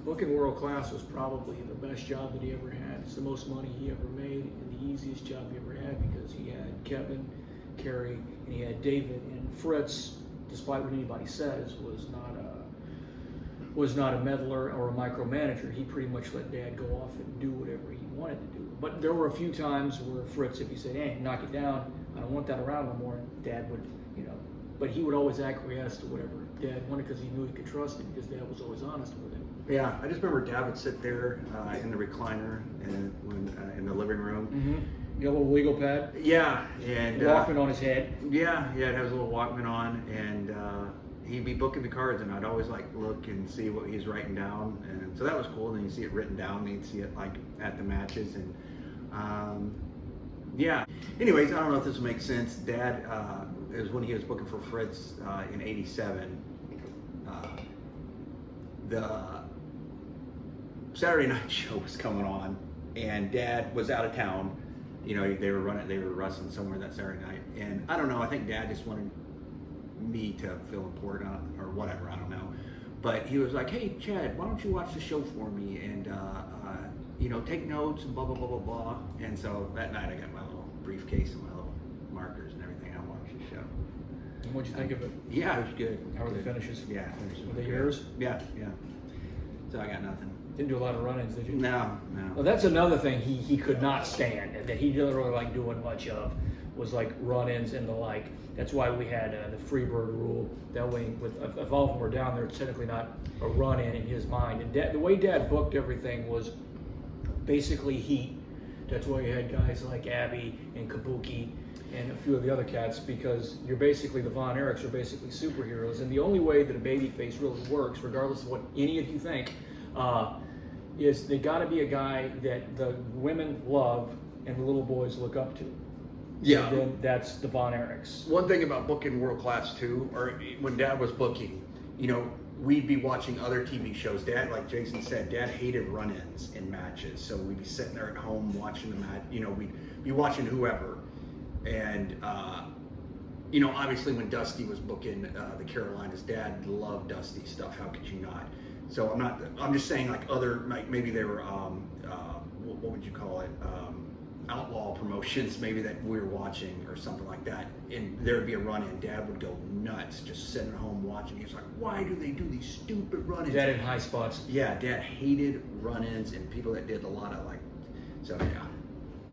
Booking World Class was probably the best job that he ever had. It's the most money he ever made and the easiest job he ever had because he had Kevin, Kerry, and he had David. And Fritz, despite what anybody says, was not a meddler or a micromanager. He pretty much let Dad go off and do whatever he wanted to do. But there were a few times where Fritz, if he said, "Hey, knock it down, I don't want that around no more," Dad would, but he would always acquiesce to whatever Dad wanted because he knew he could trust him because Dad was always honest with him. Yeah, I just remember Dad would sit there in the recliner and in the living room. Mm-hmm. You got a little legal pad? Yeah, and Walkman on his head. Yeah, it has a little Walkman on, and he'd be booking the cards, and I'd always like look and see what he's writing down, and so that was cool. And then you see it written down, and you'd see it like at the matches, and yeah. Anyways, I don't know if this will make sense. Dad, it was when he was booking for Fritz in '87. The Saturday night show was coming on, and Dad was out of town. They were wrestling somewhere that Saturday night, and I don't know. I think Dad just wanted me to feel important or whatever. I don't know, but he was like, "Hey, Chad, why don't you watch the show for me and take notes and blah blah blah blah blah." And so that night I got my little briefcase and my little markers and everything. I watched the show. And what'd you think of it? Yeah, it was good. How were the finishes? Yeah, finishes Were they yours? Yeah. So I got nothing. Didn't do a lot of run-ins, did you? No. Well, that's another thing he could not stand, and that he didn't really like doing much of, was like run-ins and the like. That's why we had the Freebird rule. That way, if all of them were down there, it's technically not a run-in in his mind. And the way Dad booked everything was basically heat. That's why you had guys like Abby and Kabuki and a few of the other cats, because you're basically, the Von Erichs are basically superheroes. And the only way that a babyface really works, regardless of what any of you think, is they got to be a guy that the women love and the little boys look up to. Yeah. And then that's the Von Erichs. One thing about booking World Class too, or when Dad was booking, we'd be watching other TV shows. Dad, like Jason said, Dad hated run-ins in matches. So we'd be sitting there at home watching the match. We'd be watching whoever. And, obviously when Dusty was booking the Carolinas, Dad loved Dusty stuff. How could you not? So I'm just saying like maybe they were, what would you call it? Outlaw promotions maybe that we were watching or something like that, and there would be a run-in. Dad would go nuts just sitting at home watching. He was like, "Why do they do these stupid run-ins?" Dad in high spots. Yeah, Dad hated run-ins and people that did a lot of so yeah.